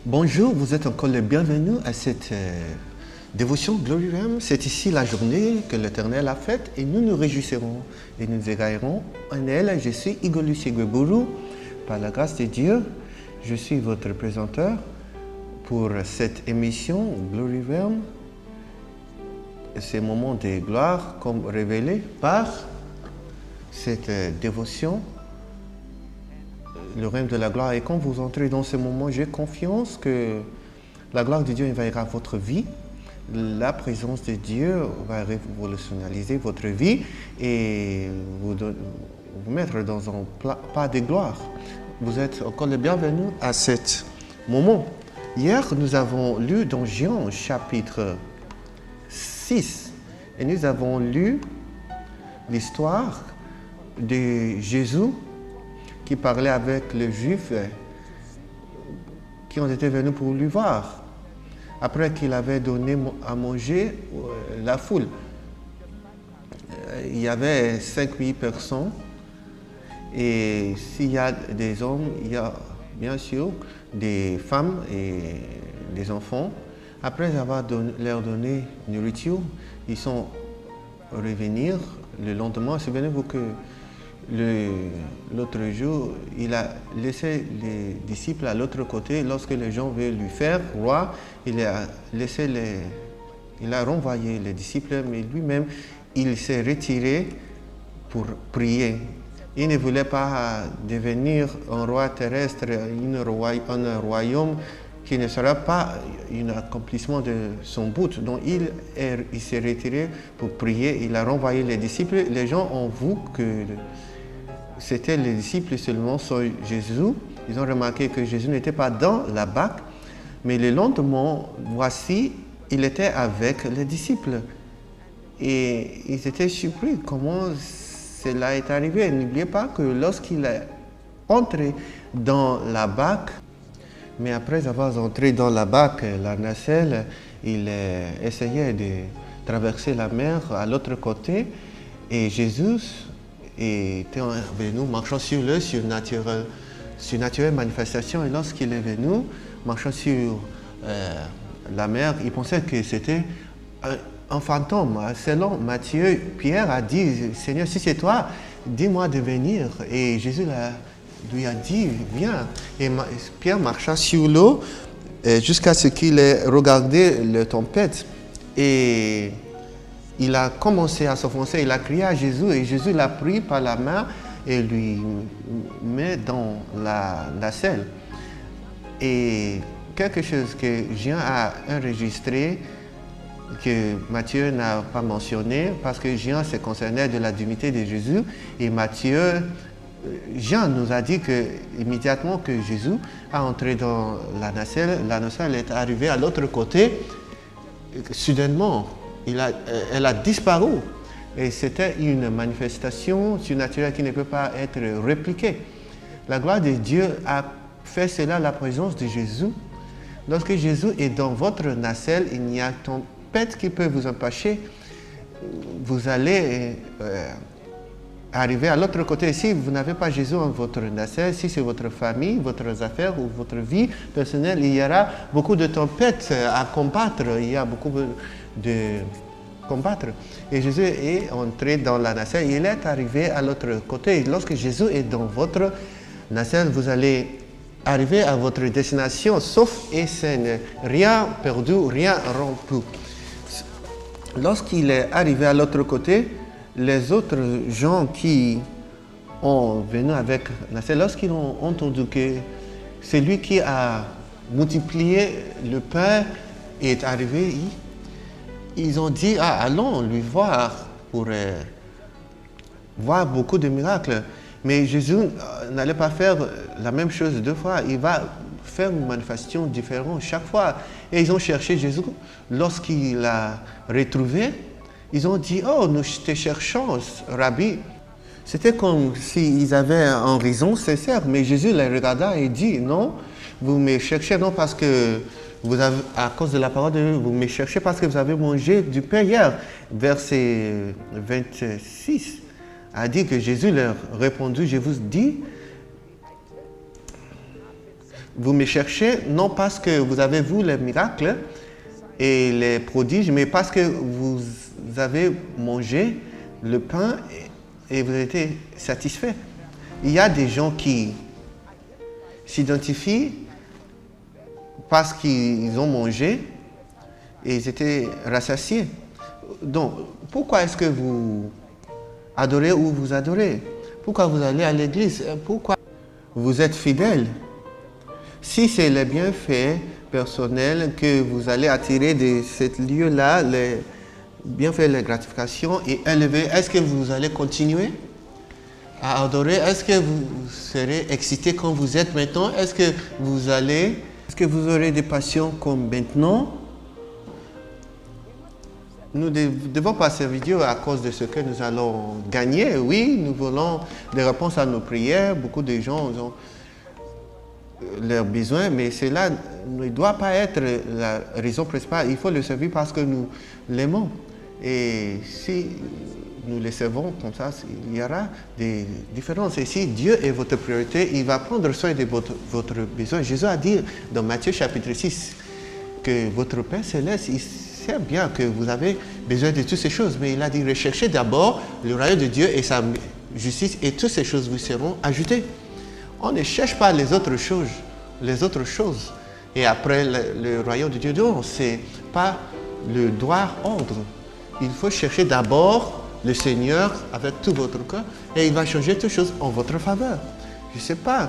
Bonjour, vous êtes encore les bienvenus à cette dévotion Gloriam. C'est ici la journée que l'Éternel a faite et nous nous réjouirons et nous égaillerons en elle. Je suis Igor Lusigweburu. Par la grâce de Dieu, je suis votre présenteur pour cette émission Gloriam. Ces moments de gloire comme révélés par cette dévotion. Le règne de la gloire. Et quand vous entrez dans ce moment, j'ai confiance que la gloire de Dieu envahira votre vie. La présence de Dieu va révolutionnaliser votre vie et vous mettre dans un pas de gloire. Vous êtes encore les bienvenus à ce moment. Hier, nous avons lu dans Jean chapitre 6 et nous avons lu l'histoire de Jésus qui parlait avec les Juifs qui ont été venus pour lui voir. Après qu'il avait donné à manger la foule. Il y avait 5-8 personnes. Et s'il y a des hommes, il y a bien sûr des femmes et des enfants. Après avoir leur donné nourriture, ils sont revenus le lendemain. Souvenez-vous que l'autre jour, il a laissé les disciples à l'autre côté. Lorsque les gens veulent lui faire roi, il a renvoyé les disciples, mais lui-même, il s'est retiré pour prier. Il ne voulait pas devenir un roi terrestre, un royaume qui ne sera pas un accomplissement de son but. Donc il s'est retiré pour prier. Il a renvoyé les disciples. Les gens ont vu que c'était les disciples seulement sur Jésus. Ils ont remarqué que Jésus n'était pas dans la barque, mais le lendemain, voici, il était avec les disciples. Et ils étaient surpris comment cela est arrivé. N'oubliez pas que lorsqu'il est entré dans la barque, mais après avoir entré dans la barque, la nacelle, il essayait de traverser la mer à l'autre côté, et Jésus était venu marchant sur le surnaturelle manifestation. Et lorsqu'il est venu marchant sur la mer, il pensait que c'était un fantôme. Selon Matthieu, Pierre a dit, Seigneur, si c'est toi, dis-moi de venir. Et Jésus lui a dit, viens. Et Pierre marcha sur l'eau jusqu'à ce qu'il ait regardé la tempête. Et il a commencé à s'enfoncer, il a crié à Jésus et Jésus l'a pris par la main et lui met dans la nacelle. Et quelque chose que Jean a enregistré, que Matthieu n'a pas mentionné, parce que Jean se concernait de la divinité de Jésus, et Jean nous a dit que immédiatement que Jésus a entré dans la nacelle est arrivée à l'autre côté, soudainement. Elle a disparu et c'était une manifestation surnaturelle qui ne peut pas être répliquée. La gloire de Dieu a fait cela, la présence de Jésus. Lorsque Jésus est dans votre nacelle, il n'y a tempête qui peut vous empêcher. Vous allez arriver à l'autre côté. Si vous n'avez pas Jésus en votre nacelle, si c'est votre famille, votre affaires ou votre vie personnelle, il y aura beaucoup de tempêtes à combattre. Il y a beaucoup de combattre. Et Jésus est entré dans la nacelle. Il est arrivé à l'autre côté. Et lorsque Jésus est dans votre nacelle, vous allez arriver à votre destination, sauf et sain. Rien perdu, rien rompu. Lorsqu'il est arrivé à l'autre côté, les autres gens qui ont venu avec la nacelle, lorsqu'ils ont entendu que c'est lui qui a multiplié le pain est arrivé, ils ont dit, allons lui voir pour voir beaucoup de miracles. Mais Jésus n'allait pas faire la même chose deux fois. Il va faire une manifestation différente chaque fois. Et ils ont cherché Jésus. Lorsqu'il l'a retrouvé, ils ont dit, oh, nous te cherchons, Rabbi. C'était comme s'ils avaient une raison sincère. Mais Jésus les regarda et dit, non, vous me cherchez non parce que vous avez, à cause de la parole de Dieu, vous me cherchez parce que vous avez mangé du pain hier. Verset 26 a dit que Jésus leur répondit, je vous dis, Vous me cherchez non parce que vous avez vu les miracles et les prodiges, mais parce que vous avez mangé le pain et vous avez été satisfait. Il y a des gens qui s'identifient parce qu'ils ont mangé et ils étaient rassasiés. Donc, pourquoi est-ce que vous adorez ou vous adorez? Pourquoi vous allez à l'église? Pourquoi vous êtes fidèle? Si c'est les bienfaits personnels que vous allez attirer de ce lieu-là, les bienfaits, les gratifications et élever, est-ce que vous allez continuer à adorer? Est-ce que vous serez excité quand vous êtes maintenant? Est-ce que vous aurez des passions comme maintenant? Nous ne devons pas servir Dieu à cause de ce que nous allons gagner. Oui, nous voulons des réponses à nos prières. Beaucoup de gens ont leurs besoins, mais cela ne doit pas être la raison principale. Il faut le servir parce que nous l'aimons. Et si nous le servons comme ça, il y aura des différences. Et si Dieu est votre priorité, il va prendre soin de votre besoin. Jésus a dit dans Matthieu chapitre 6 que votre Père céleste, il sait bien que vous avez besoin de toutes ces choses, mais il a dit recherchez d'abord le royaume de Dieu et sa justice et toutes ces choses vous seront ajoutées. On ne cherche pas les autres choses. Et après le royaume de Dieu, non, c'est pas le droit ordre. Il faut chercher d'abord le Seigneur avec tout votre cœur et il va changer toutes choses en votre faveur. Je ne sais pas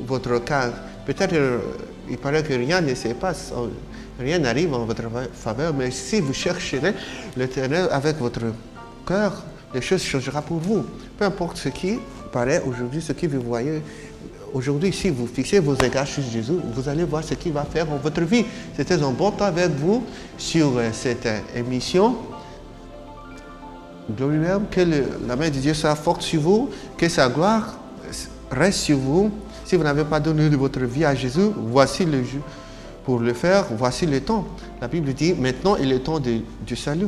votre cas, peut-être il paraît que rien ne se passe, rien n'arrive en votre faveur, mais si vous chercherez l'Éternel avec votre cœur, les choses changeront pour vous. Peu importe ce qui paraît aujourd'hui, ce que vous voyez aujourd'hui, si vous fixez vos regards sur Jésus, vous allez voir ce qu'il va faire en votre vie. C'était un bon temps avec vous sur cette émission. Gloire, que la main de Dieu soit forte sur vous, que sa gloire reste sur vous. Si vous n'avez pas donné de votre vie à Jésus, voici le jour pour le faire, voici le temps. La Bible dit, maintenant il est le temps du salut.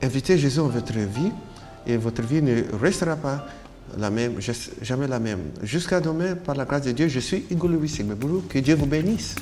Invitez Jésus en votre vie et votre vie ne restera pas la même, jamais la même. Jusqu'à demain, par la grâce de Dieu, je suis Hugo Louis Sigmeboulou. Que Dieu vous bénisse.